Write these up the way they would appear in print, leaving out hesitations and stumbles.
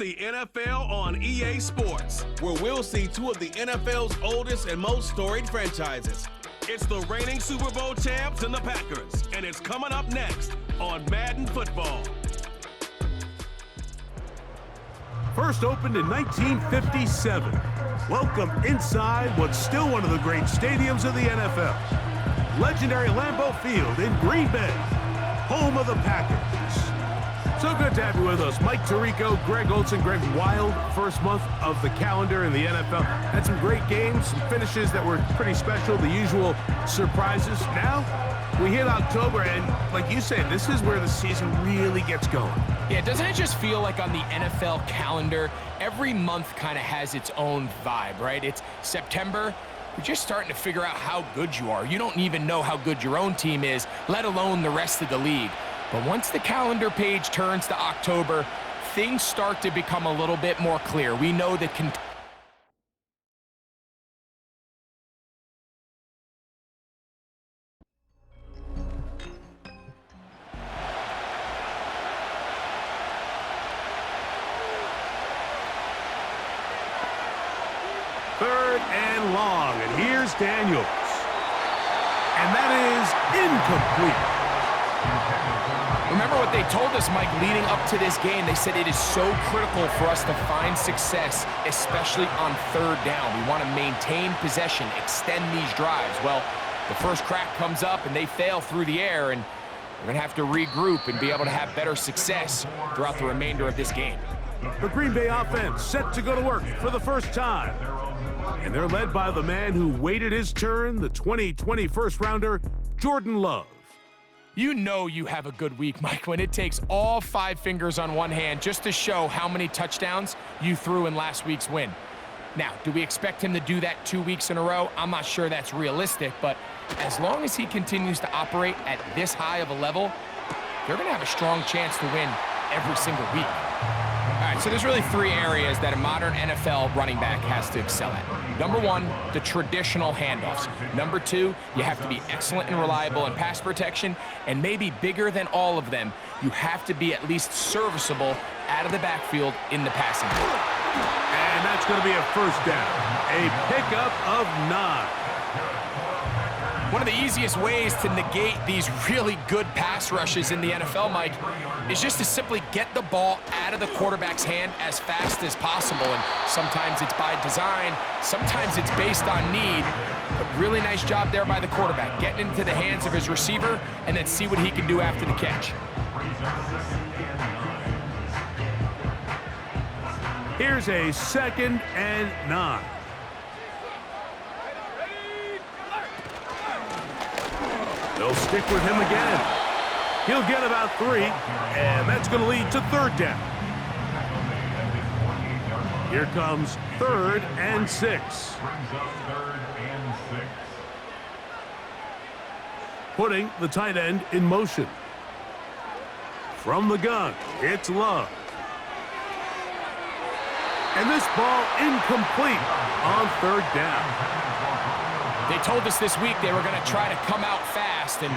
The NFL on EA Sports, where we'll see two of the NFL's oldest and most storied franchises. It's the reigning Super Bowl champs and the Packers, and it's coming up next on Madden Football. First opened in 1957. Welcome inside what's still one of the great stadiums of the NFL. Legendary Lambeau Field in Green Bay, home of the Packers. So good to have you with us. Mike Tirico, Greg Olson. Greg, wild first month of the calendar in the NFL. Had some great games, some finishes that were pretty special, the usual surprises. Now, we hit October, and like you said, this is where the season really gets going. Yeah, doesn't it just feel like on the NFL calendar, every month kind of has its own vibe, right? It's September. You're just starting to figure out how good you are. You don't even know how good your own team is, let alone the rest of the league. But once the calendar page turns to October, things start to become a little bit more clear. We know that Third and long, and here's Daniels. And that is incomplete. Remember what they told us, Mike, leading up to this game. They said it is so critical for us to find success, especially on third down. We want to maintain possession, extend these drives. Well, the first crack comes up, and they fail through the air, and we're going to have to regroup and be able to have better success throughout the remainder of this game. The Green Bay offense set to go to work for the first time. And they're led by the man who waited his turn, the 2020 first-rounder, Jordan Love. You know you have a good week, Mike, when it takes all 5 fingers on one hand just to show how many touchdowns you threw in last week's win. Now, do we expect him to do that 2 weeks in a row? I'm not sure that's realistic, but as long as he continues to operate at this high of a level, they're going to have a strong chance to win every single week. All right, so there's really 3 areas that a modern NFL running back has to excel at. Number 1, the traditional handoffs. Number 2, you have to be excellent and reliable in pass protection, and maybe bigger than all of them, you have to be at least serviceable out of the backfield in the passing game. And that's going to be a first down, a pickup of 9. One of the easiest ways to negate these really good pass rushes in the NFL, Mike, is just to simply get the ball out of the quarterback's hand as fast as possible. And sometimes it's by design, sometimes it's based on need. But really nice job there by the quarterback, getting into the hands of his receiver and then see what he can do after the catch. Here's a 2nd and 9. They'll stick with him again. He'll get about 3, and that's going to lead to 3rd down. Here comes 3rd and 6. Putting the tight end in motion. From the gun, it's Love. And this ball incomplete on 3rd down. They told us this week they were going to try to come out fast, and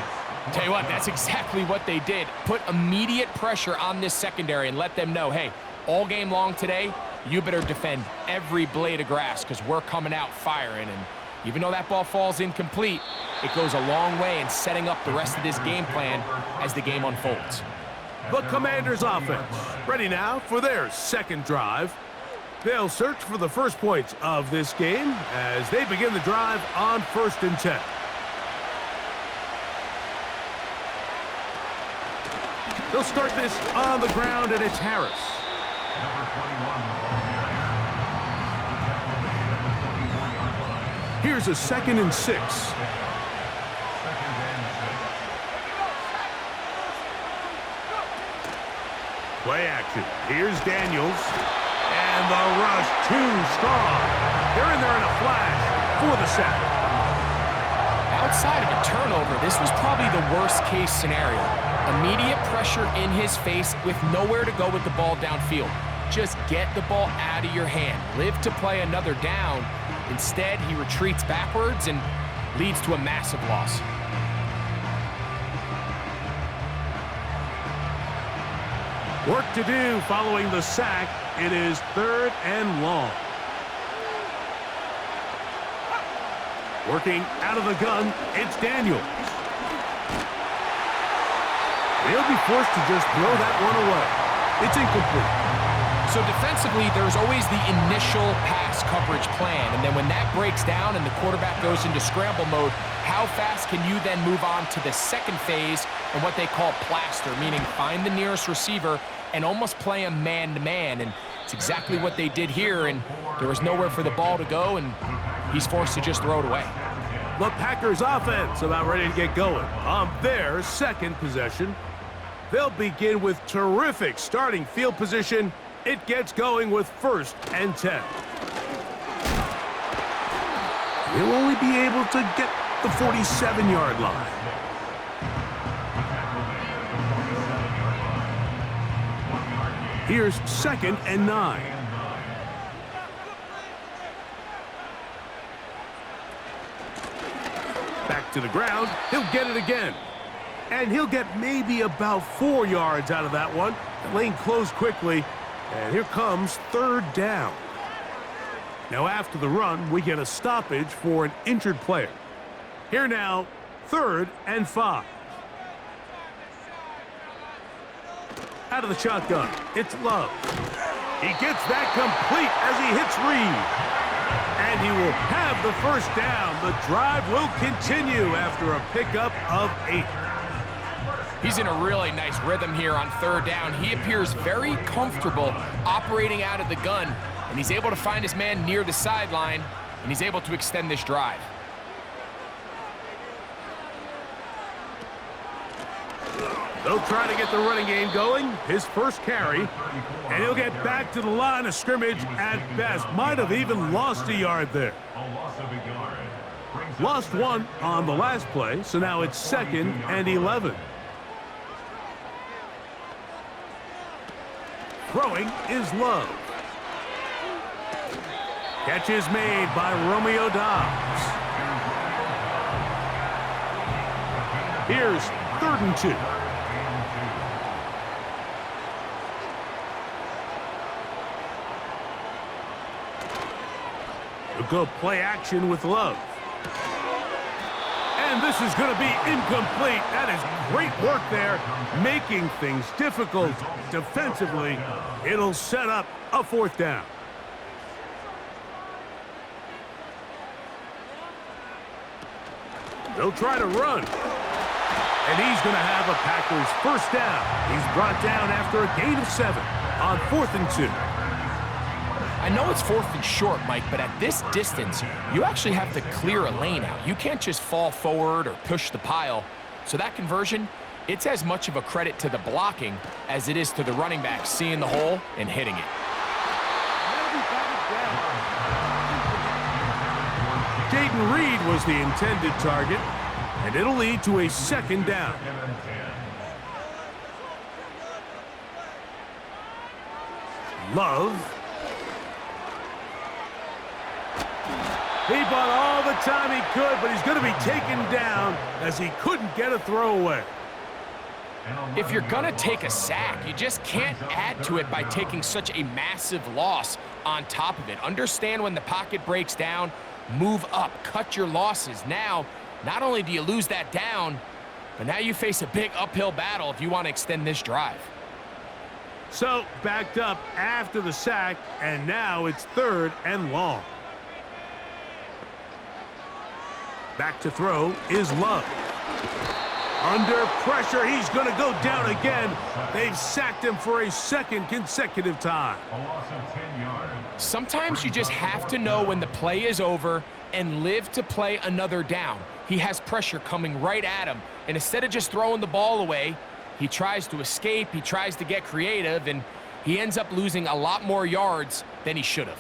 tell you what, that's exactly what they did. Put immediate pressure on this secondary and let them know, hey, all game long today, you better defend every blade of grass because we're coming out firing. And even though that ball falls incomplete, it goes a long way in setting up the rest of this game plan as the game unfolds. The Commanders' offense ready now for their 2nd drive. They'll search for the first points of this game as they begin the drive on 1st and 10. They'll start this on the ground, and it's Harris. Here's a 2nd and 6. Play action. Here's Daniels. And the rush too strong. They're in there in a flash for the sack. Outside of a turnover, this was probably the worst-case scenario. Immediate pressure in his face with nowhere to go with the ball downfield. Just get the ball out of your hand. Live to play another down. Instead, he retreats backwards and leads to a massive loss. Work to do following the sack. It is 3rd and long. Working out of the gun, it's Daniels. He'll be forced to just throw that one away. It's incomplete. So defensively, there's always the initial pass coverage plan, and then when that breaks down and the quarterback goes into scramble mode, how fast can you then move on to the second phase and what they call plaster, meaning find the nearest receiver and almost play him man-to-man, and it's exactly what they did here, and there was nowhere for the ball to go, and he's forced to just throw it away. The Packers offense about ready to get going on their second possession. They'll begin with terrific starting field position. It gets going with 1st and 10. He'll only be able to get the 47-yard line. Here's 2nd and 9. Back to the ground. He'll get it again. And he'll get maybe about 4 yards out of that one. The lane closed quickly. And here comes 3rd down. Now after the run, we get a stoppage for an injured player. Here now, 3rd and 5. Out of the shotgun, it's Love. He gets that complete as he hits Reed. And he will have the 1st down. The drive will continue after a pickup of 8. He's in a really nice rhythm here on 3rd down. He appears very comfortable operating out of the gun, and he's able to find his man near the sideline, and he's able to extend this drive. They'll try to get the running game going. His 1st carry, and he'll get back to the line of scrimmage at best. Might have even lost a yard there. Lost 1 on the last play, so now it's 2nd and 11. Throwing is Love. Catch is made by Romeo Doubs. Here's 3rd and 2. We'll go play action with Love. And this is going to be incomplete. That is great work there, making things difficult defensively. It'll set up a 4th down. They'll try to run. And he's going to have a Packers 1st down. He's brought down after a gain of 7 on 4th and 2. I know it's 4th and short, Mike, but at this distance, you actually have to clear a lane out. You can't just fall forward or push the pile. So that conversion, it's as much of a credit to the blocking as it is to the running back seeing the hole and hitting it. Jayden Reed was the intended target, and it'll lead to a 2nd down. Love. He bought all the time he could, but he's going to be taken down as he couldn't get a throwaway. If you're going to take a sack, you just can't add to it by taking such a massive loss on top of it. Understand when the pocket breaks down, move up, cut your losses. Now, not only do you lose that down, but now you face a big uphill battle if you want to extend this drive. So, backed up after the sack, and now it's 3rd and long. Back to throw is Love. Under pressure, he's going to go down again. They've sacked him for a 2nd consecutive time. Sometimes you just have to know when the play is over and live to play another down. He has pressure coming right at him, and instead of just throwing the ball away, he tries to escape, he tries to get creative, and he ends up losing a lot more yards than he should have.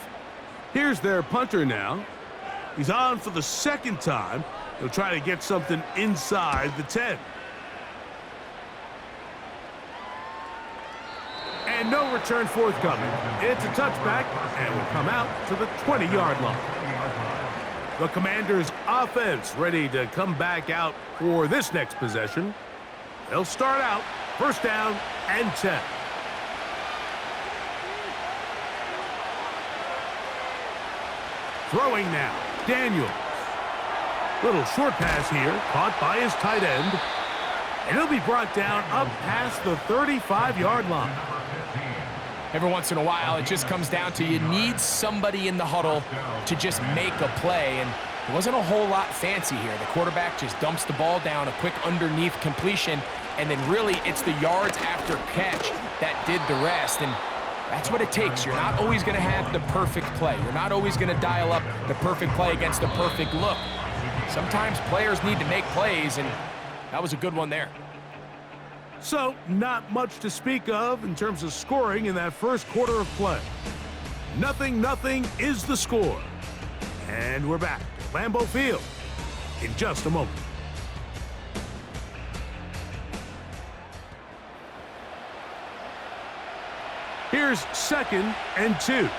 Here's their punter now. He's on for the 2nd time. He'll try to get something inside the 10. And no return forthcoming. It's a touchback, and will come out to the 20-yard line. The Commanders' offense ready to come back out for this next possession. They'll start out 1st down and 10. Throwing now, Daniels. Little short pass here, caught by his tight end. And he'll be brought down up past the 35-yard line. Every once in a while, it just comes down to you need somebody in the huddle to just make a play, and there wasn't a whole lot fancy here. The quarterback just dumps the ball down, a quick underneath completion, and then really it's the yards after catch that did the rest, and that's what it takes. You're not always going to have the perfect play. You're not always going to dial up the perfect play against the perfect look. Sometimes players need to make plays, and that was a good one there. So, not much to speak of in terms of scoring in that first quarter of play. 0-0 is the score. And we're back to Lambeau Field in just a moment. Here's 2nd and 2.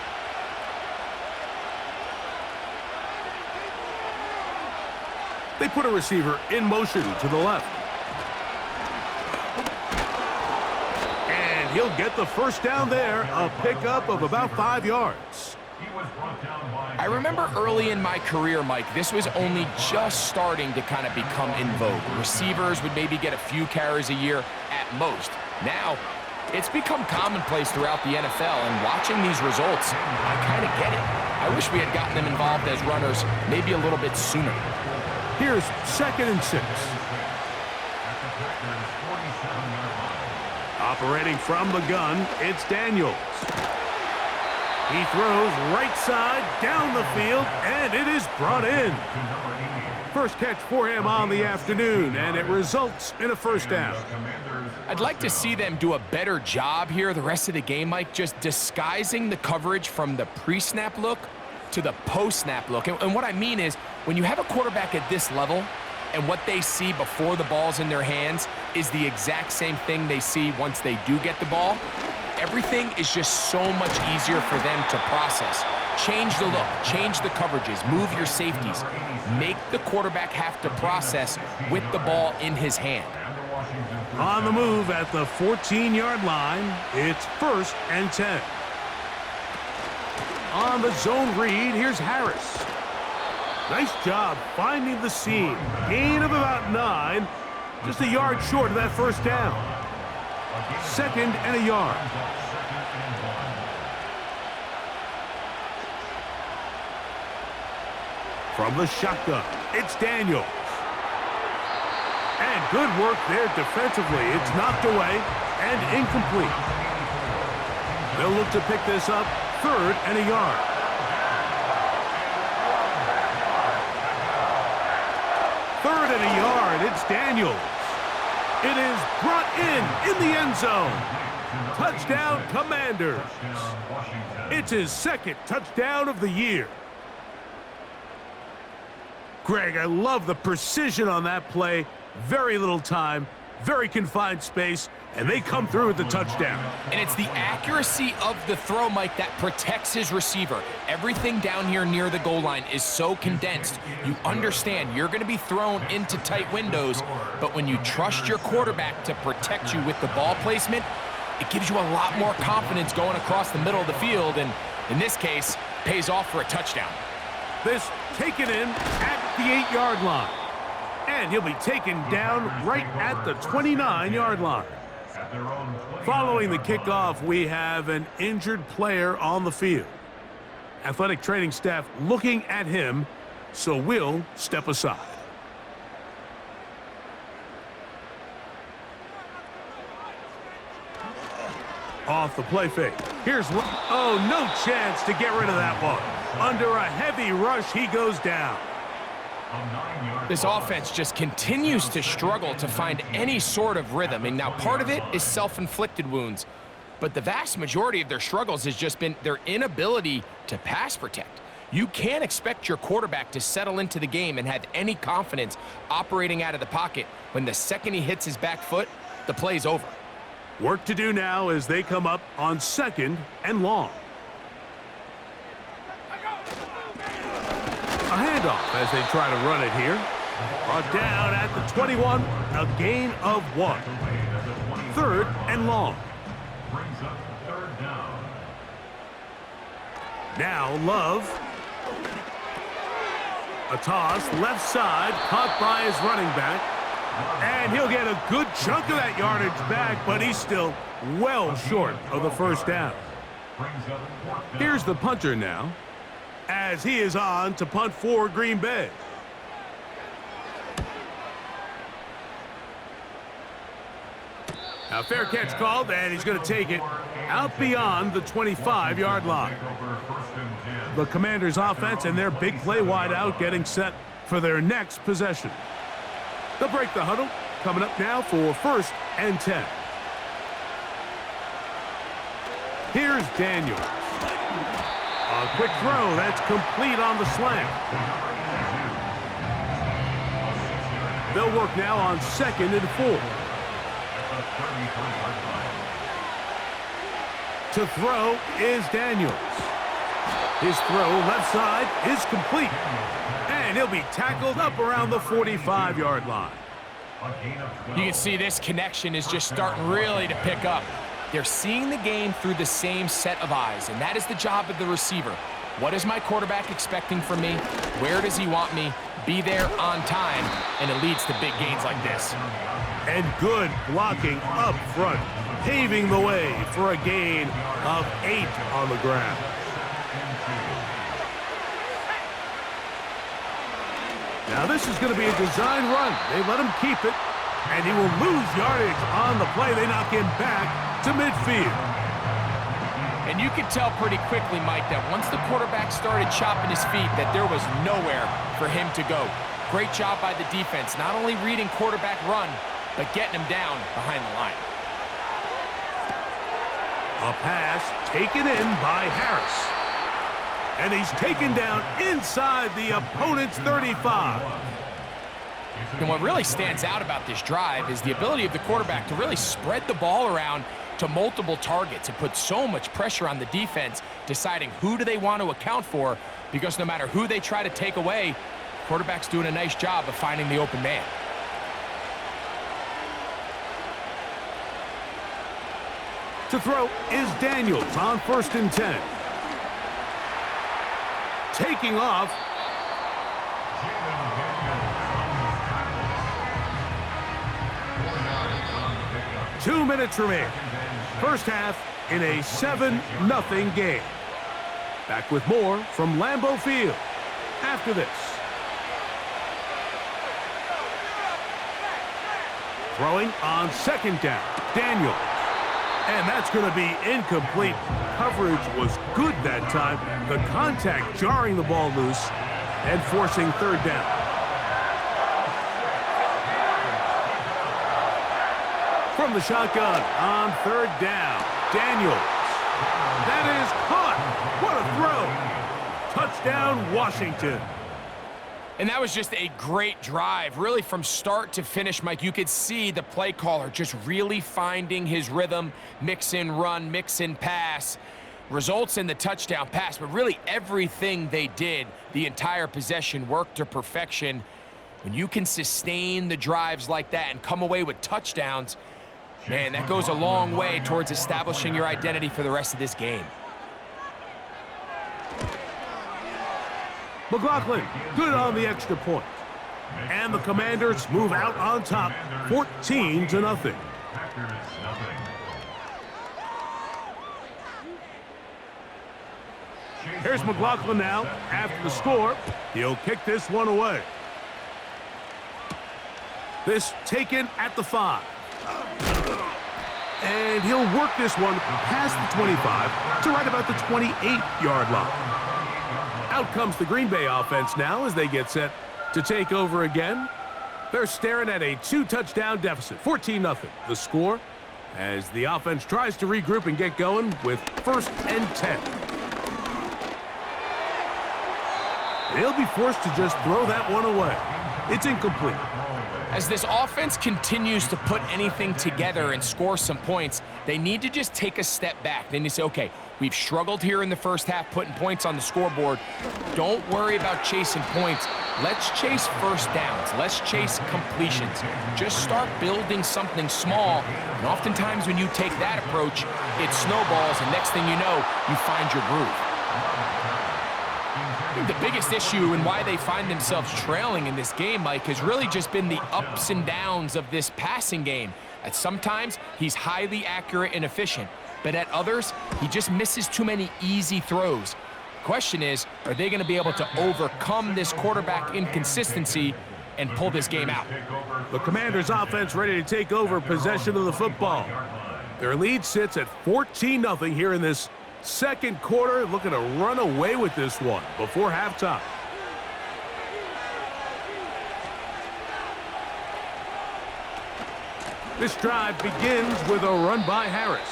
They put a receiver in motion to the left. And he'll get the first down there, a pickup of about 5 yards. I remember early in my career, Mike, this was only just starting to kind of become in vogue. Receivers would maybe get a few carries a year at most. Now, it's become commonplace throughout the NFL, and watching these results, I kind of get it. I wish we had gotten them involved as runners maybe a little bit sooner. Here's 2nd and 6. Operating from the gun, it's Daniels. He throws right side down the field, and it is brought in. First catch for him on the afternoon, and it results in a first down. I'd like to see them do a better job here the rest of the game, Mike, just disguising the coverage from the pre-snap look to the post-snap look. And what I mean is, when you have a quarterback at this level and what they see before the ball's in their hands is the exact same thing they see once they do get the ball, everything is just so much easier for them to process. Change the look, change the coverages, move your safeties. Make the quarterback have to process with the ball in his hand. On the move at the 14-yard line, it's 1st and 10. On the zone read, here's Harris. Nice job finding the seam. Gain of about 9, just a yard short of that first down. 2nd and a yard. From the shotgun, it's Daniels. And good work there defensively. It's knocked away and incomplete. They'll look to pick this up, 3rd and a yard. Third and a yard, it's Daniels. It is brought in the end zone. Touchdown, Commanders. It's his 2nd touchdown of the year. Greg, I love the precision on that play. Very little time, very confined space, and they come through with the touchdown. And it's the accuracy of the throw, Mike, that protects his receiver. Everything down here near the goal line is so condensed. You understand you're going to be thrown into tight windows, but when you trust your quarterback to protect you with the ball placement, it gives you a lot more confidence going across the middle of the field, and in this case, pays off for a touchdown. This taken in at the 8-yard line. And he'll be taken down right at the 29-yard line. Following the kickoff, we have an injured player on the field. Athletic training staff looking at him, so we'll step aside. Off the play fake. Here's one. Oh, no chance to get rid of that one. Under a heavy rush, he goes down. This offense just continues to struggle to find any sort of rhythm. And now part of it is self-inflicted wounds. But the vast majority of their struggles has just been their inability to pass protect. You can't expect your quarterback to settle into the game and have any confidence operating out of the pocket when the second he hits his back foot, the play's over. Work to do now as they come up on 2nd and long. A handoff as they try to run it here. Brought down at the 21, a gain of 1. 3rd and long. Now Love. A toss, left side, caught by his running back. And he'll get a good chunk of that yardage back, but he's still well short of the first down. Here's the punter now, as he is on to punt for Green Bay. A fair catch called, and he's going to take it out beyond the 25-yard line. The Commanders' offense and their big play wideout getting set for their next possession. They'll break the huddle, coming up now for 1st and 10. Here's Daniels. A quick throw that's complete on the slant. They'll work now on 2nd and 4. To throw is Daniels. His throw left side is complete. And he'll be tackled up around the 45-yard line. You can see this connection is just starting really to pick up. They're seeing the game through the same set of eyes, and that is the job of the receiver. What is my quarterback expecting from me? Where does he want me? Be there on time, and it leads to big gains like this. And good blocking up front, paving the way for a gain of 8 on the ground. Now this is going to be a design run. They let him keep it, and he will lose yardage on the play. They knock him back to midfield. And you could tell pretty quickly, Mike, that once the quarterback started chopping his feet, that there was nowhere for him to go. Great job by the defense, not only reading quarterback run, but getting him down behind the line. A pass taken in by Harris. And he's taken down inside the opponent's 35. And what really stands out about this drive is the ability of the quarterback to really spread the ball around to multiple targets and put so much pressure on the defense, deciding who do they want to account for, because no matter who they try to take away, quarterback's doing a nice job of finding the open man. To throw is Daniels on 1st and 10. Taking off. Two minutes remain. First half in a 7-0 game. Back with more from Lambeau Field after this. Throwing on 2nd down, Daniels. And that's going to be incomplete. Coverage was good that time. The contact jarring the ball loose and forcing 3rd down. From the shotgun on 3rd down, Daniels. That is caught. What a throw. Touchdown, Washington. And that was just a great drive, really from start to finish, Mike. You could see the play caller just really finding his rhythm, mix in run, mix in pass, results in the touchdown pass, but really everything they did, the entire possession worked to perfection. When you can sustain the drives like that and come away with touchdowns, man, that goes a long way towards establishing your identity for the rest of this game. McLaughlin, good on the extra point. And the Commanders move out on top, 14-0. Here's McLaughlin now. After the score, he'll kick this one away. This taken at the 5. And he'll work this one past the 25 to right about the 28-yard line. Out comes the Green Bay offense now as they get set to take over again. They're staring at a 2-touchdown deficit, 14-0. The score as the offense tries to regroup and get going with 1st and 10. They'll be forced to just throw that one away. It's incomplete. As this offense continues to put anything together and score some points, they need to just take a step back. Then you say, okay, we've struggled here in the first half putting points on the scoreboard. Don't worry about chasing points. Let's chase first downs. Let's chase completions. Just start building something small. And oftentimes when you take that approach, it snowballs, and next thing you know, you find your groove. I think the biggest issue and why they find themselves trailing in this game, Mike, has really just been the ups and downs of this passing game. At sometimes, he's highly accurate and efficient, but at others, he just misses too many easy throws. The question is, are they going to be able to overcome this quarterback inconsistency and pull this game out? The Commanders' offense ready to take over possession of the football. Their lead sits at 14-0 here in this second quarter, looking to run away with this one before halftime. This drive begins with a run by Harris.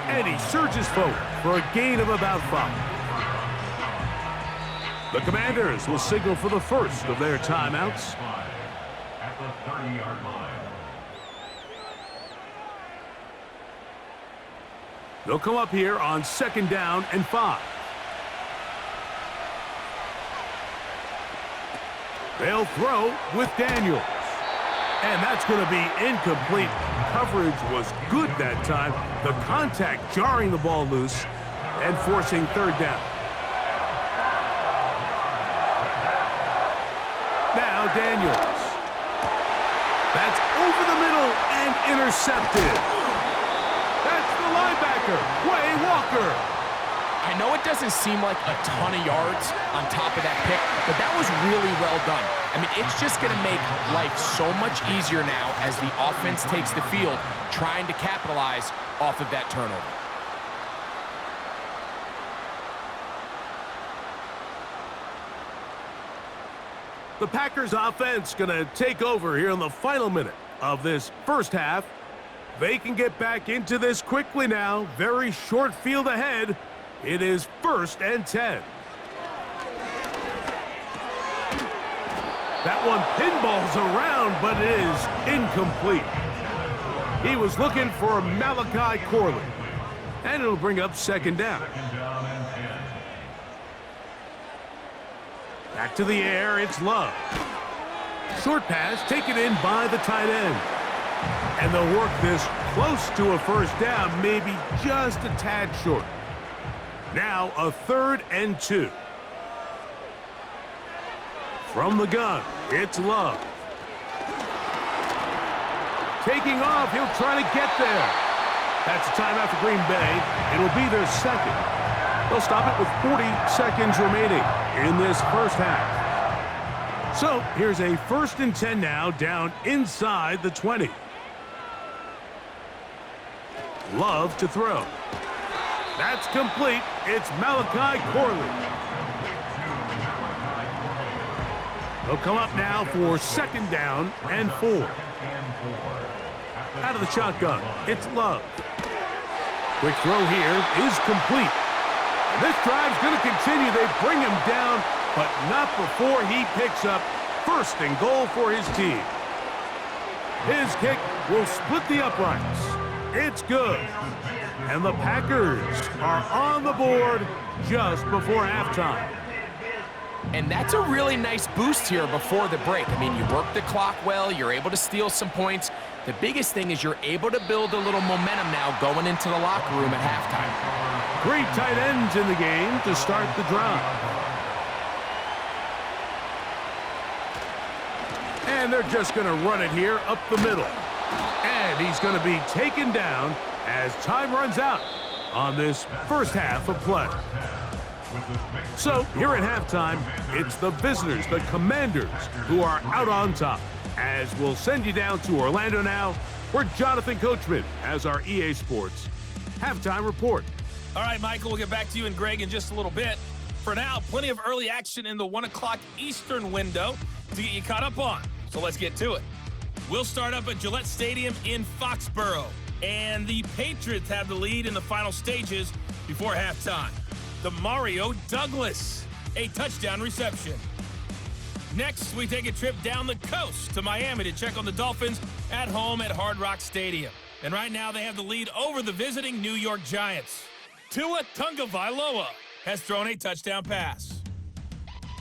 And he surges forward for a gain of about 5. The Commanders will signal for the first of their timeouts. At the 30-yard line. They'll come up here on 2nd down and 5. They'll throw with Daniels. And that's going to be incomplete. Coverage was good that time. The contact jarring the ball loose and forcing 3rd down. Now Daniels. That's over the middle and intercepted. That's the linebacker, Quay Walker. I know it doesn't seem like a ton of yards on top of that pick, but that was really well done. I mean, it's just going to make life so much easier now as the offense takes the field, trying to capitalize off of that turnover. The Packers offense going to take over here in the final minute of this first half. They can get back into this quickly now. Very short field ahead. It is 1st and 10. That one pinballs around, but it is incomplete. He was looking for Malachi Corley. And it'll bring up 2nd down. Back to the air, it's Love. Short pass taken in by the tight end. And they'll work this close to a 1st down, maybe just a tad short. Now a 3rd and 2. From the gun, it's Love. Taking off, he'll try to get there. That's a timeout for Green Bay. It'll be their 2nd. They'll stop it with 40 seconds remaining in this first half. So here's a 1st and 10 now, down inside the 20. Love to throw. That's complete. It's Malachi Corley. They'll come up now for 2nd down and 4. Out of the shotgun, it's Love. Quick throw here is complete. And this drive's going to continue. They bring him down, but not before he picks up 1st and goal for his team. His kick will split the uprights. It's good. And the Packers are on the board just before halftime. And that's a really nice boost here before the break. I mean, you work the clock well, you're able to steal some points. The biggest thing is you're able to build a little momentum now going into the locker room at halftime. 3 tight ends in the game to start the drive. And they're just going to run it here up the middle. And he's going to be taken down as time runs out on this first half of play. So here at halftime, it's the visitors, the Commanders, who are out on top. As we'll send you down to Orlando now, where Jonathan Coachman has our EA Sports halftime report. All right, Michael, we'll get back to you and Greg in just a little bit. For now, plenty of early action in the 1 o'clock Eastern window to get you caught up on. So let's get to it. We'll start up at Gillette Stadium in Foxborough. And the Patriots have the lead in the final stages before halftime. The Mario Douglas, a touchdown reception. Next, we take a trip down the coast to Miami to check on the Dolphins at home at Hard Rock Stadium. And right now, they have the lead over the visiting New York Giants. Tua Tagovailoa has thrown a touchdown pass.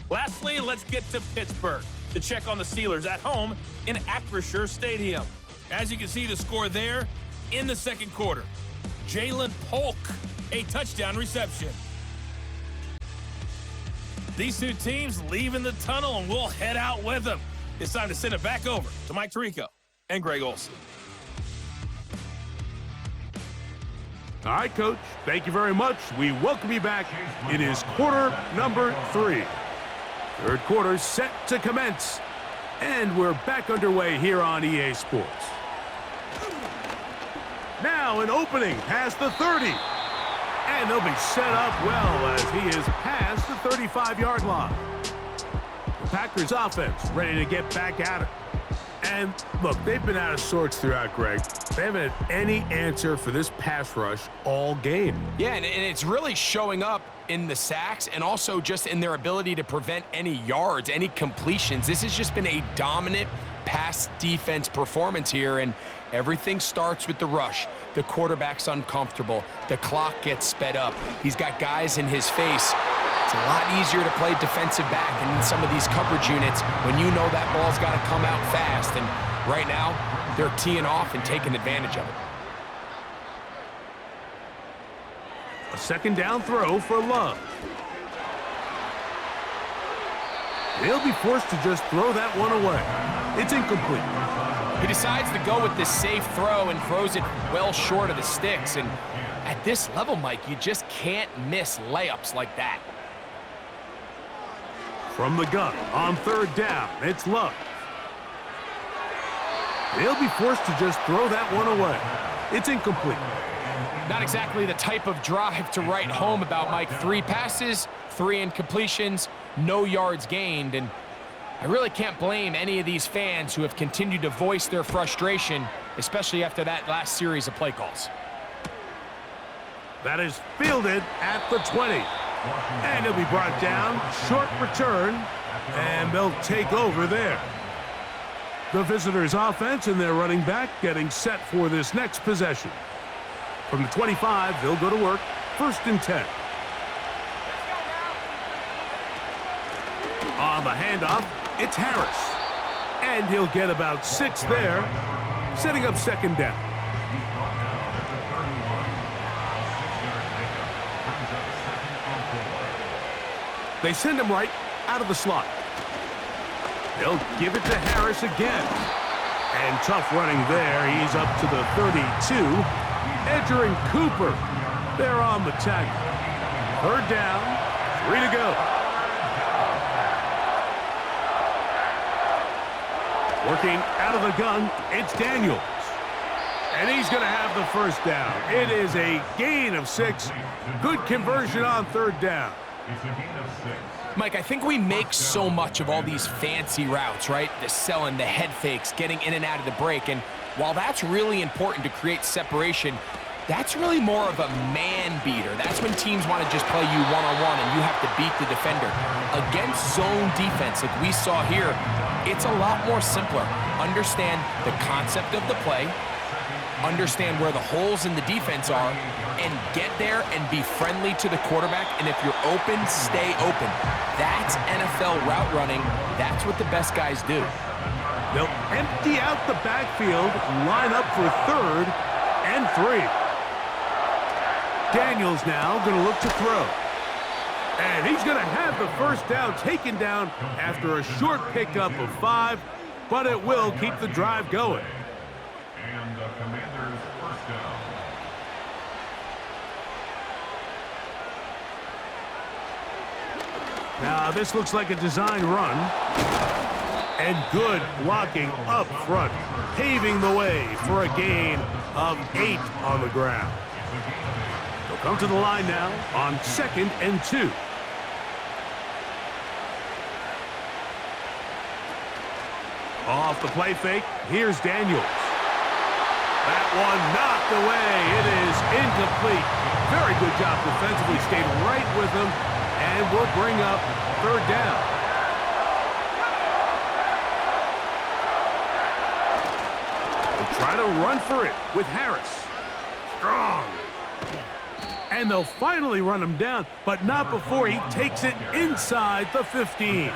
Lastly, let's get to Pittsburgh to check on the Steelers at home in Acrisure Stadium. As you can see, the score there in the second quarter. Jalen Polk, a touchdown reception. These two teams leaving the tunnel, and we'll head out with them. It's time to send it back over to Mike Tirico and Greg Olsen. All right, Coach, thank you very much. We welcome you back. It is quarter number 3. Third quarter set to commence, and we're back underway here on EA Sports. Now an opening past the 30. And they'll be set up well as he is past the 35-yard line. The Packers offense ready to get back at it. And look, they've been out of sorts throughout, Greg. They haven't had any answer for this pass rush all game. Yeah, and it's really showing up in the sacks and also just in their ability to prevent any yards, any completions. This has just been a dominant pass defense performance here, and everything starts with the rush. The quarterback's uncomfortable. The clock gets sped up. He's got guys in his face. It's a lot easier to play defensive back in some of these coverage units when you know that ball's got to come out fast. And right now, they're teeing off and taking advantage of it. A second down throw for Love. They'll be forced to just throw that one away. It's incomplete. He decides to go with this safe throw and throws it well short of the sticks. And at this level, Mike, you just can't miss layups like that. From the gun on third down, it's Love. They'll be forced to just throw that one away. It's incomplete. Not exactly the type of drive to write home about, Mike. 3 passes, 3 incompletions, no yards gained. And I really can't blame any of these fans who have continued to voice their frustration, especially after that last series of play calls. That is fielded at the 20. And he'll be brought down. Short return. And they'll take over there. The visitors' offense and their running back getting set for this next possession. From the 25, they'll go to work. 1st and 10. On the handoff, it's Harris. And he'll get about 6 there, setting up second down. They send him right out of the slot. They'll give it to Harris again. And tough running there. He's up to the 32. Entering Cooper. They're on the tackle. 3rd down, 3 to go. Working out of the gun, it's Daniels. And he's going to have the 1st down. It is a gain of 6. Good conversion on 3rd down. Mike, I think we make so much of all these fancy routes, right? The selling, the head fakes, getting in and out of the break. And while that's really important to create separation, that's really more of a man beater. That's when teams want to just play you one-on-one and you have to beat the defender. Against zone defense, like we saw here, it's a lot more simpler. Understand the concept of the play, understand where the holes in the defense are, and get there and be friendly to the quarterback. And if you're open, stay open. That's NFL route running. That's what the best guys do. They'll empty out the backfield, line up for 3rd and 3. Daniels now going to look to throw. And he's going to have the 1st down taken down after a short pickup of 5, but it will keep the drive going. And the Commanders' 1st down. Now this looks like a design run. And good blocking up front, paving the way for a gain of 8 on the ground. They'll come to the line now on 2nd and 2. Off the play fake, here's Daniels. That one knocked away. It is incomplete. Very good job defensively. Stayed right with him, and will bring up 3rd down. They'll try to run for it with Harris. Strong. And they'll finally run him down, but not before he takes it inside the 15.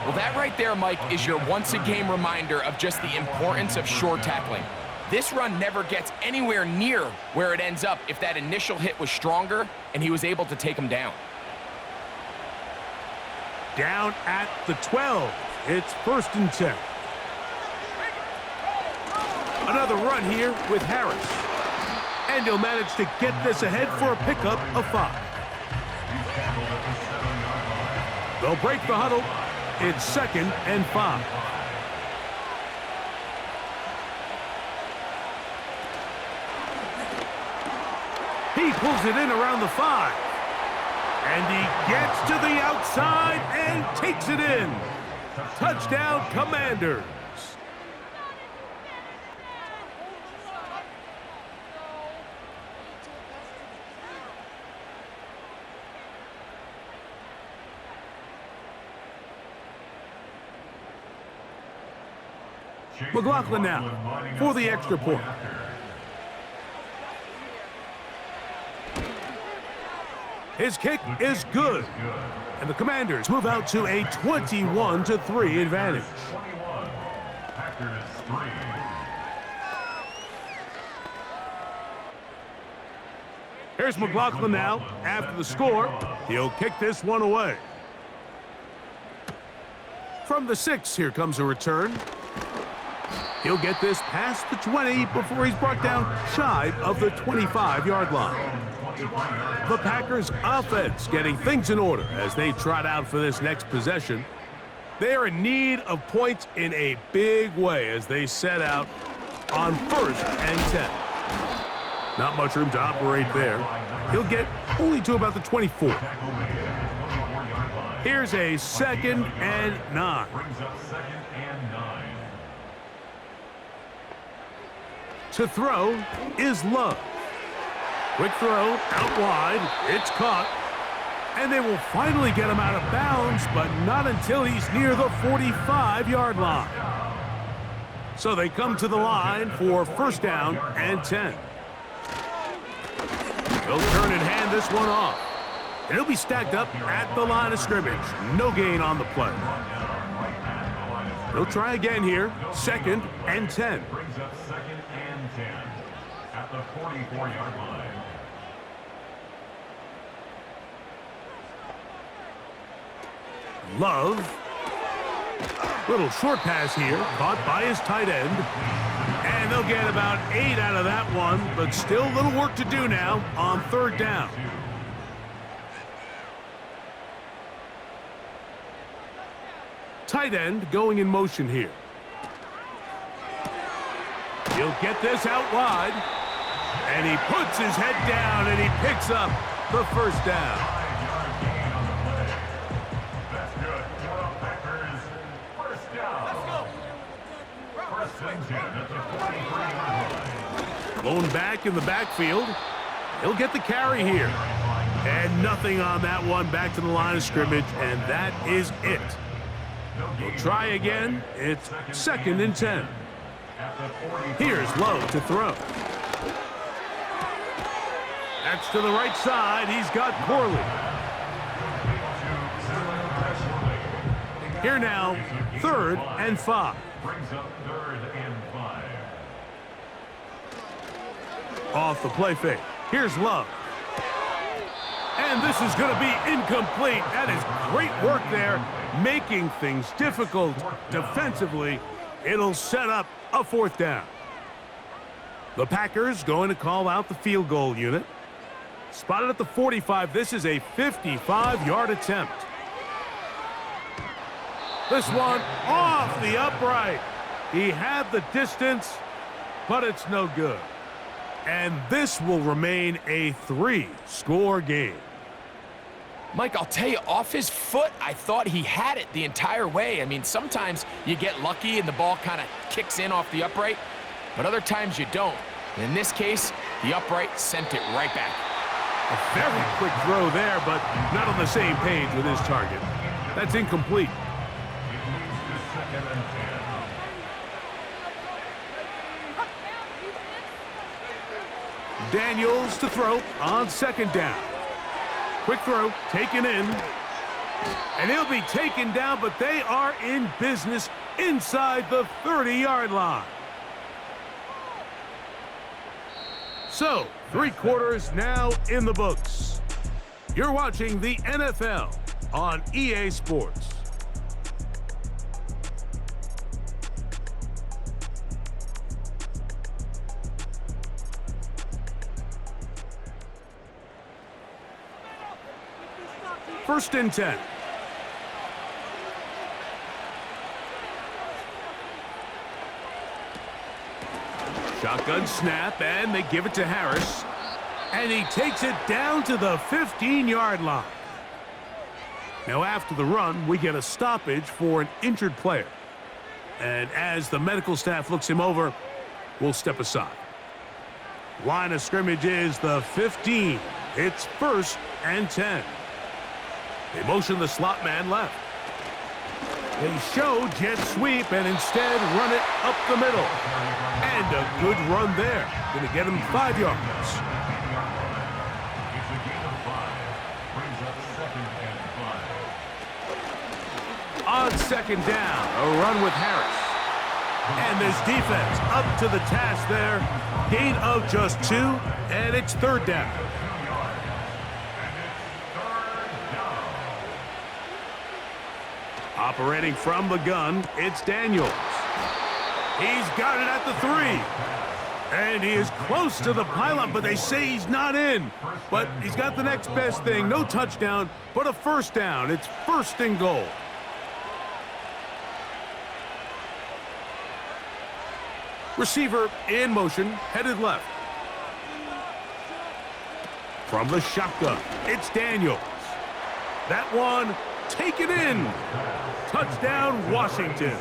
Well, that right there, Mike, is your once-a-game reminder of just the importance of short tackling. This run never gets anywhere near where it ends up if that initial hit was stronger and he was able to take him down. Down at the 12. It's 1st and 10. Another run here with Harris. And he'll manage to get this ahead for a pickup of 5. They'll break the huddle. It's 2nd and 5. He pulls it in around the 5. And he gets to the outside and takes it in. Touchdown, Commanders. McLaughlin now for the extra point. His kick is good. And the Commanders move out to a 21-3 advantage. Here's McLaughlin now. After the score, he'll kick this one away. From the 6, here comes a return. He'll get this past the 20 before he's brought down shy of the 25-yard line. The Packers offense getting things in order as they trot out for this next possession. They are in need of points in a big way as they set out on 1st and 10. Not much room to operate there. He'll get only to about the 24. Here's a 2nd and 9. To throw is Love. Quick throw out wide. It's caught. And they will finally get him out of bounds, but not until he's near the 45-yard line. So they come to the line for 1st down and 10. They'll turn and hand this one off. And he'll be stacked up at the line of scrimmage. No gain on the play. They'll try again here. 2nd and 10. Brings up 2nd and 10 at the 44-yard line. Love. Little short pass here, caught by his tight end. And they'll get about 8 out of that one, but still a little work to do now on 3rd down. Tight end going in motion here. He'll get this out wide. And he puts his head down and he picks up the 1st down. Blown back in the backfield. He'll get the carry here. And nothing on that one. Back to the line of scrimmage, and that is it. We'll try again. It's 2nd and 10. Here's Love to throw. That's to the right side. He's got Corley. Here now, 3rd and 5. Brings up 3rd and 5. Off the play fake. Here's Love. And this is going to be incomplete. That is great work there, making things difficult defensively. It'll set up a 4th down. The Packers going to call out the field goal unit. Spotted at the 45. This is a 55-yard attempt. This one off the upright. He had the distance, but it's no good. And this will remain a 3-score game. Mike, I'll tell you, off his foot, I thought he had it the entire way. I mean, sometimes you get lucky and the ball kind of kicks in off the upright, but other times you don't. In this case, the upright sent it right back. A very quick throw there, but not on the same page with his target. That's incomplete. Daniels to throw on 2nd down. Quick throw, taken in. And he'll be taken down, but they are in business inside the 30-yard line. So, 3 quarters now in the books. You're watching the NFL on EA Sports. First and 10. Shotgun snap, and they give it to Harris. And he takes it down to the 15-yard line. Now, after the run, we get a stoppage for an injured player. And as the medical staff looks him over, we'll step aside. Line of scrimmage is the 15. It's first and 10. They motion the slot man left. They show jet sweep and instead run it up the middle. And a good run there. Going to get him 5 yards. It's a gain of 5. Brings up second and 5. On second down, a run with Harris. And this defense up to the task there. Gain of just 2, and it's third down. Operating from the gun, it's Daniels. He's got it at the 3. And he is close to the pylon, but they say he's not in. But he's got the next best thing. No touchdown, but a first down. It's first and goal. Receiver in motion, headed left. From the shotgun, it's Daniels. That one, taken in. Touchdown, Washington.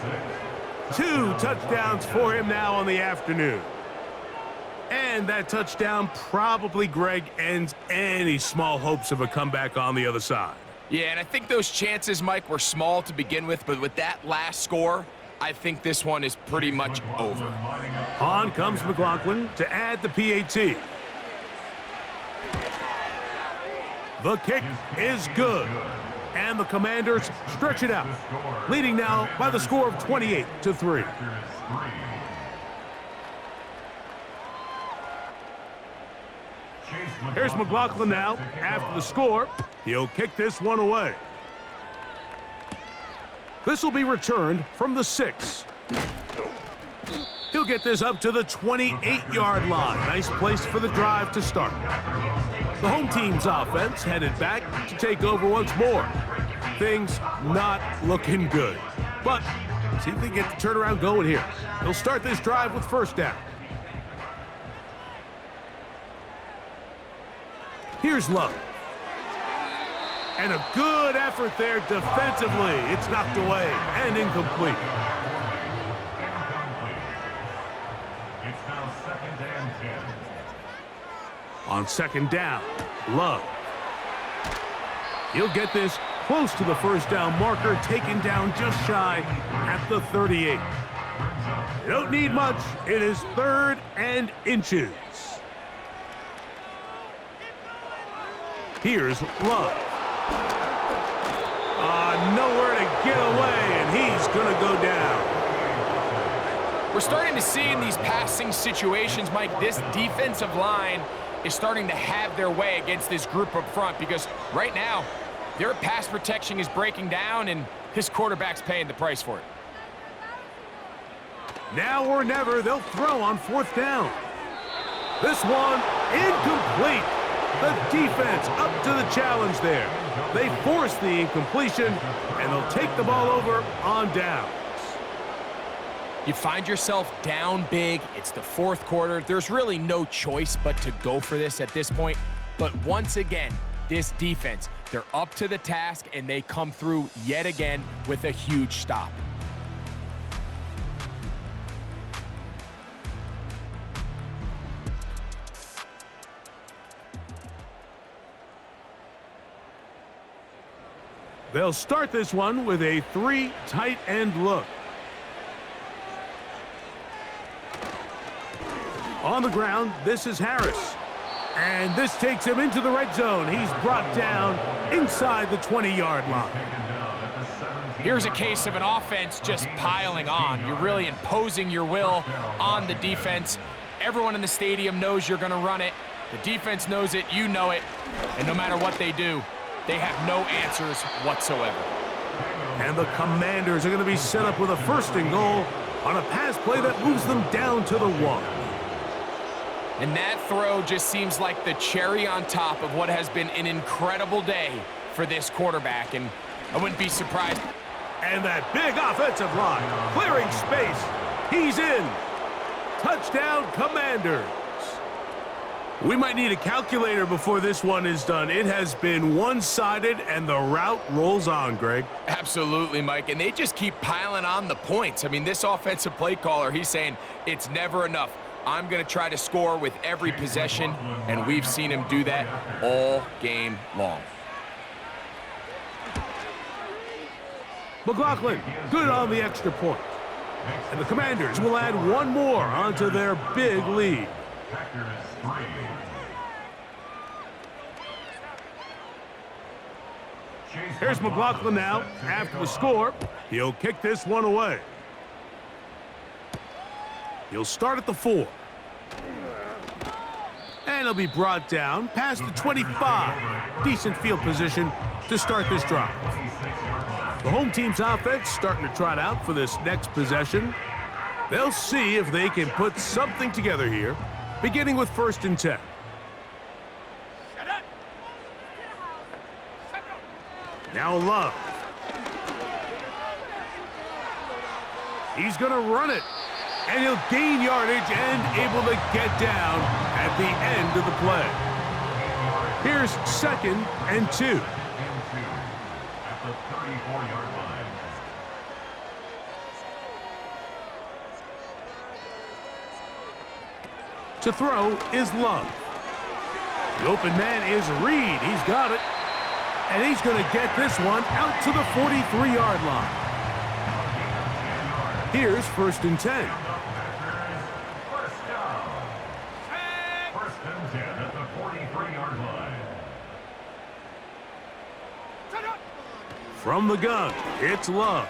2 touchdowns for him now on the afternoon. And that touchdown probably, Greg, ends any small hopes of a comeback on the other side. Yeah, and I think those chances, Mike, were small to begin with, but with that last score, I think this one is pretty much over. On comes McLaughlin to add the PAT. The kick is good. And the Commanders stretch it out, leading now by the score of 28-3. Here's McLaughlin now. After the score, he'll kick this one away. This will be returned from the 6. He'll get this up to the 28-yard line. Nice place for the drive to start. The home team's offense headed back to take over once more. Things not looking good. But see if they get the turnaround going here. They'll start this drive with first down. Here's Love. And a good effort there defensively. It's knocked away and incomplete. It's now second and 10. On second down, Love. He'll get this close to the first down marker, taken down just shy at the 38. They don't need much. It is third and inches. Here's Love. Nowhere to get away, and he's going to go down. We're starting to see in these passing situations, Mike, this defensive line is starting to have their way against this group up front because right now, their pass protection is breaking down, and his quarterback's paying the price for it. Now or never, they'll throw on fourth down. This one, incomplete. The defense up to the challenge there. They force the incompletion, and they'll take the ball over on downs. You find yourself down big. It's the fourth quarter. There's really no choice but to go for this at this point. But once again, this defense, they're up to the task, and they come through yet again with a huge stop. They'll start this one with a 3 tight end look. On the ground, this is Harris. And this takes him into the red zone. He's brought down inside the 20-yard line. Here's a case of an offense just piling on. You're really imposing your will on the defense. Everyone in the stadium knows you're going to run it. The defense knows it, you know it. And no matter what they do, They have no answers whatsoever. And the Commanders are going to be set up with a 1st and goal on a pass play that moves them down to the 1. And that throw just seems like the cherry on top of what has been an incredible day for this quarterback, and I wouldn't be surprised. And that big offensive line, clearing space. He's in. Touchdown, Commanders. We might need a calculator before this one is done. It has been one-sided, and the route rolls on, Greg. Absolutely, Mike, and they just keep piling on the points. I mean, this offensive play caller, he's saying it's never enough. I'm going to try to score with every possession, and we've seen him do that all game long. McLaughlin, good on the extra point. And the Commanders will add one more onto their big lead. Packers 3. Here's McLaughlin now. After the score, he'll kick this one away. He'll start at the 4. And he'll be brought down past the 25. Decent field position to start this drive. The home team's offense starting to trot out for this next possession. They'll see if they can put something together here, beginning with 1st and 10. Now Love. He's going to run it. And he'll gain yardage and able to get down at the end of the play. Here's 2nd and 2. At the 34-yard line. To throw is Love. The open man is Reed. He's got it. And he's going to get this one out to the 43-yard line. Here's 1st and 10. First and 10 at the 43-yard line. From the gun, it's Love.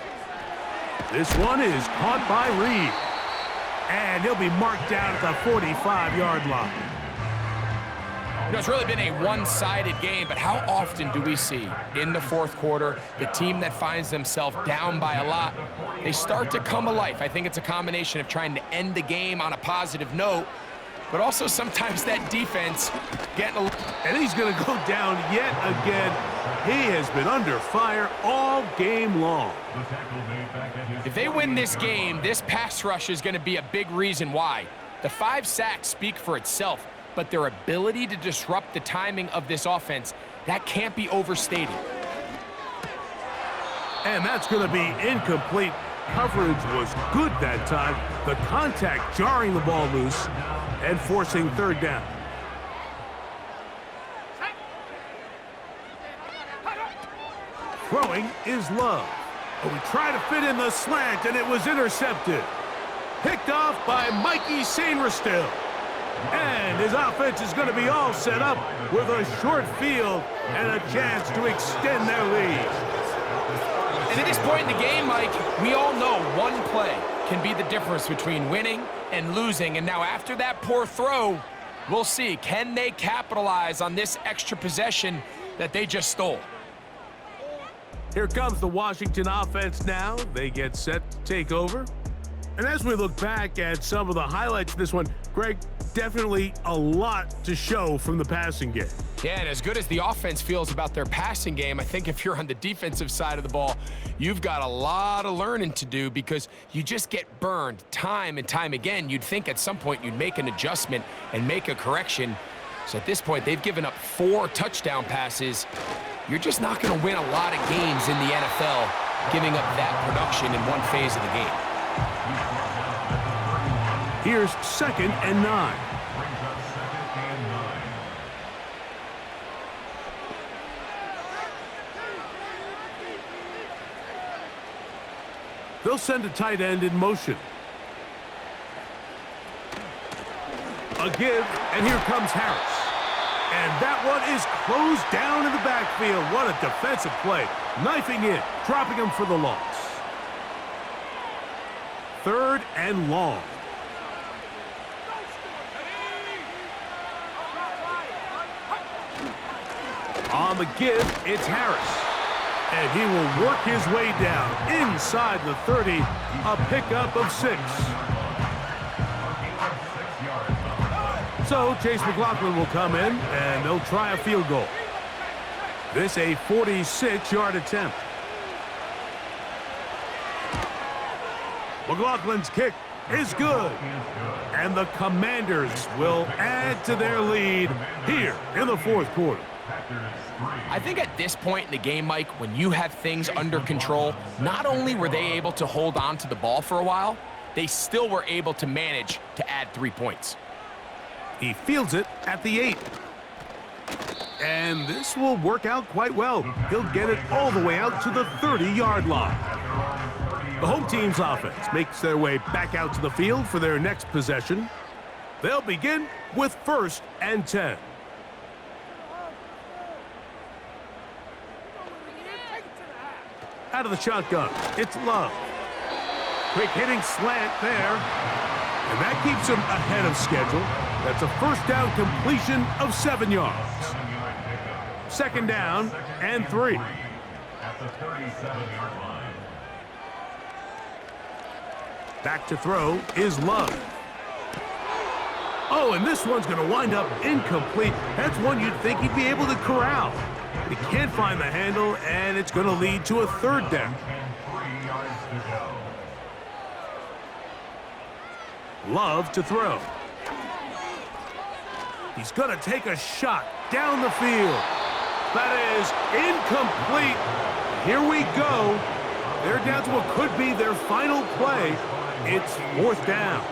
This one is caught by Reed. And he'll be marked down at the 45-yard line. You know, it's really been a one-sided game, but how often do we see in the 4th quarter the team that finds themselves down by a lot, they start to come alive? I think it's a combination of trying to end the game on a positive note, but also sometimes that defense getting a... And he's going to go down yet again. He has been under fire all game long. If they win this game, this pass rush is going to be a big reason why. The 5 sacks speak for itself, but their ability to disrupt the timing of this offense, that can't be overstated. And that's going to be incomplete. Coverage was good that time. The contact jarring the ball loose and forcing 3rd down. Throwing is Love. But we try to fit in the slant, and it was intercepted. Picked off by Mikey Sainristil. And his offense is going to be all set up with a short field and a chance to extend their lead. And at this point in the game, Mike, we all know one play can be the difference between winning and losing. And now after that poor throw, we'll see, can they capitalize on this extra possession that they just stole? Here comes the Washington offense now. They get set to take over. And as we look back at some of the highlights of this one, Greg, definitely a lot to show from the passing game. Yeah, and as good as the offense feels about their passing game, I think if you're on the defensive side of the ball, you've got a lot of learning to do because you just get burned time and time again. You'd think at some point you'd make an adjustment and make a correction. So at this point, they've given up 4 touchdown passes. You're just not going to win a lot of games in the NFL giving up that production in one phase of the game. Here's 2nd and 9. They'll send a tight end in motion. A give, and here comes Harris. And that one is closed down in the backfield. What a defensive play. Knifing in, dropping him for the loss. 3rd and long. On the give, it's Harris. And he will work his way down inside the 30, a pickup of 6. So Chase McLaughlin will come in, and they'll try a field goal. This a 46-yard attempt. McLaughlin's kick is good. And the Commanders will add to their lead here in the fourth quarter. I think at this point in the game, Mike, when you have things under control, not only were they able to hold on to the ball for a while, they still were able to manage to add 3 points. He fields it at the 8. And this will work out quite well. He'll get it all the way out to the 30-yard line. The home team's offense makes their way back out to the field for their next possession. They'll begin with 1st and 10. Out of the shotgun, it's Love. Quick hitting slant there. And that keeps him ahead of schedule. That's a first down completion of 7 yards. 2nd down and 3. At the 37-yard line. Back to throw is Love. Oh, and this one's going to wind up incomplete. That's one you'd think he'd be able to corral. But he can't find the handle, and it's going to lead to a 3rd down. 3 yards to go. Love to throw. He's going to take a shot down the field. That is incomplete. Here we go. They're down to what could be their final play. It's 4th down.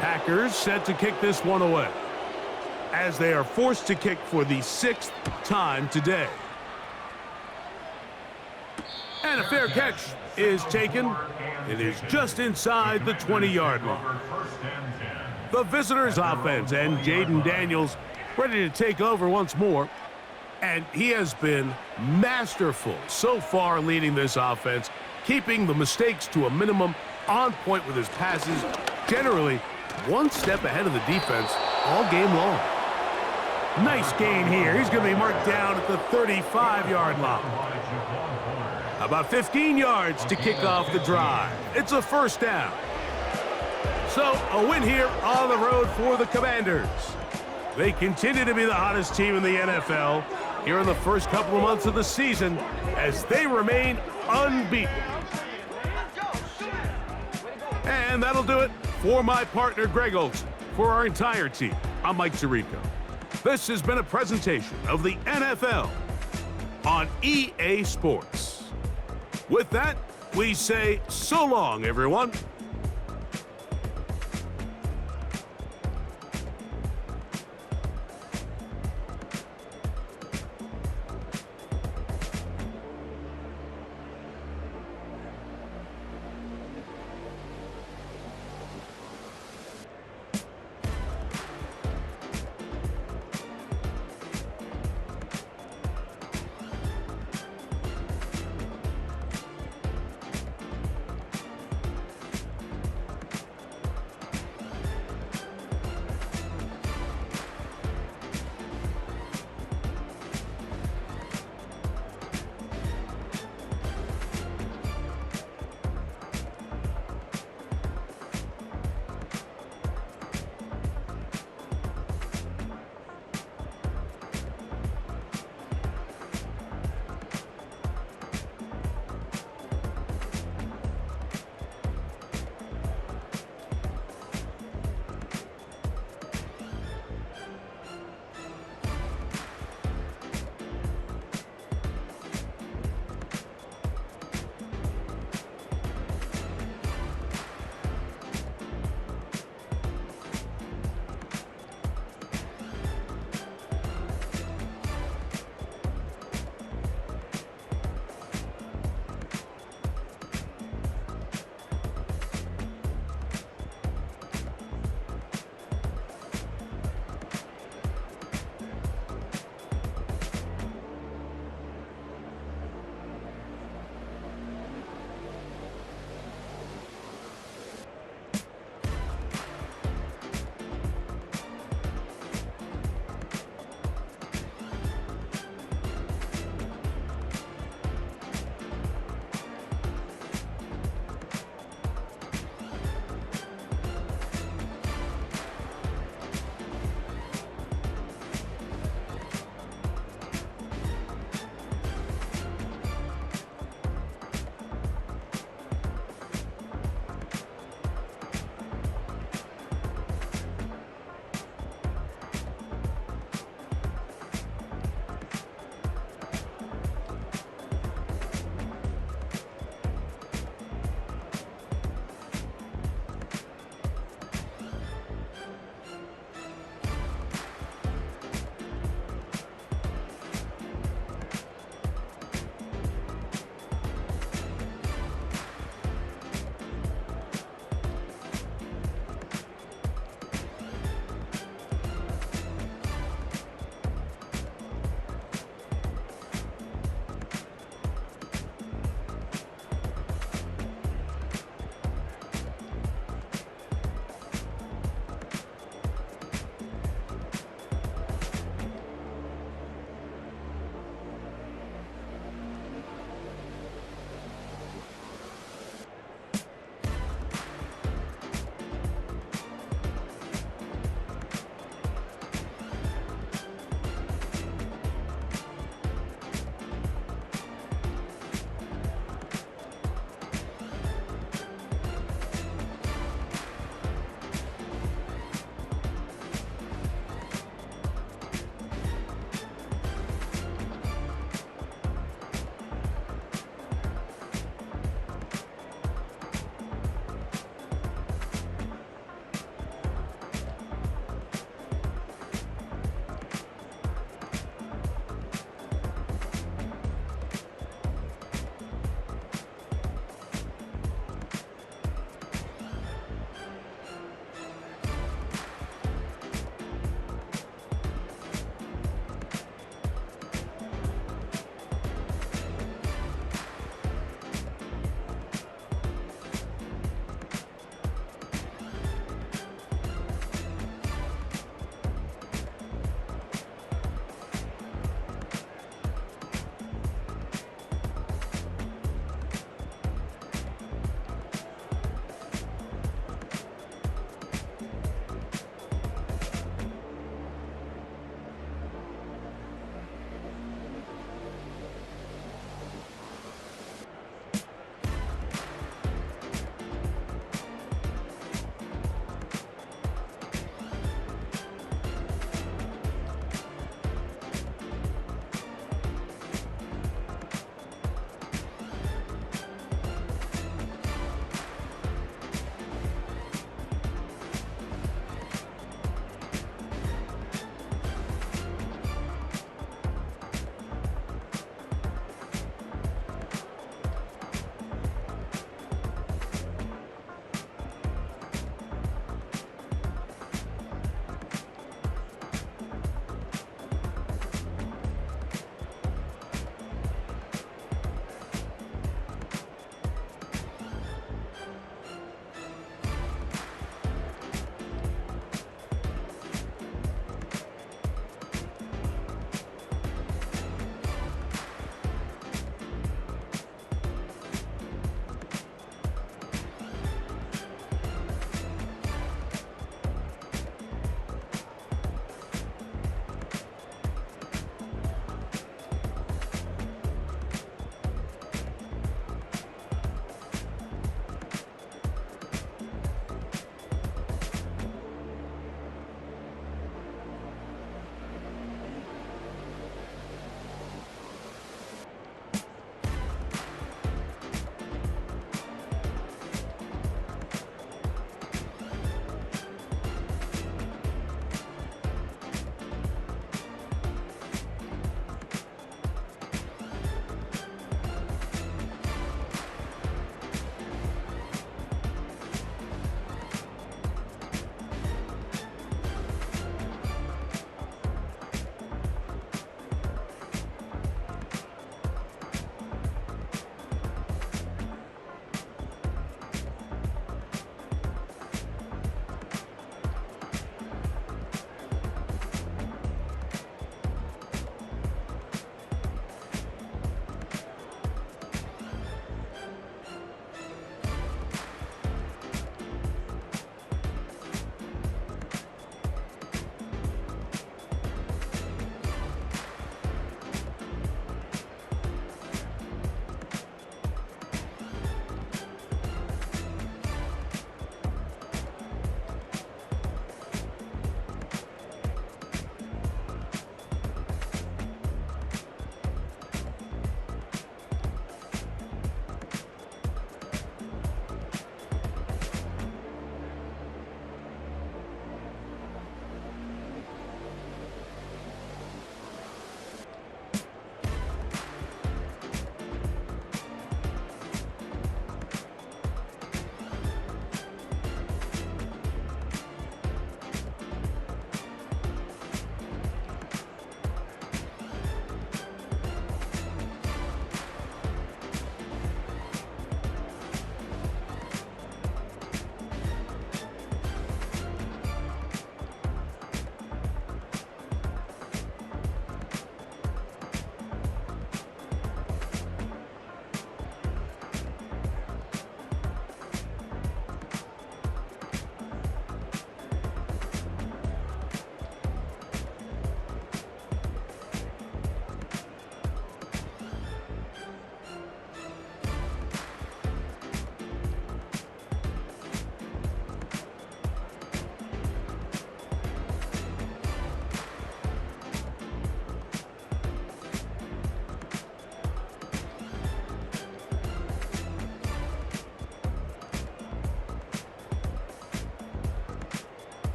Packers set to kick this one away, as they are forced to kick for the 6th time today. And a fair catch is taken. It is just inside the 20-yard line. The visitors' offense and Jaden Daniels ready to take over once more. And he has been masterful so far leading this offense, keeping the mistakes to a minimum, on point with his passes, generally one step ahead of the defense all game long. Nice gain here. He's going to be marked down at the 35-yard line. About 15 yards to kick off the drive. It's a 1st down. So a win here on the road for the Commanders. They continue to be the hottest team in the NFL here in the first couple of months of the season as they remain unbeaten. And that'll do it for my partner, Greg Olsen. For our entire team, I'm Mike Tirico. This has been a presentation of the NFL on EA Sports. With that, we say so long, everyone.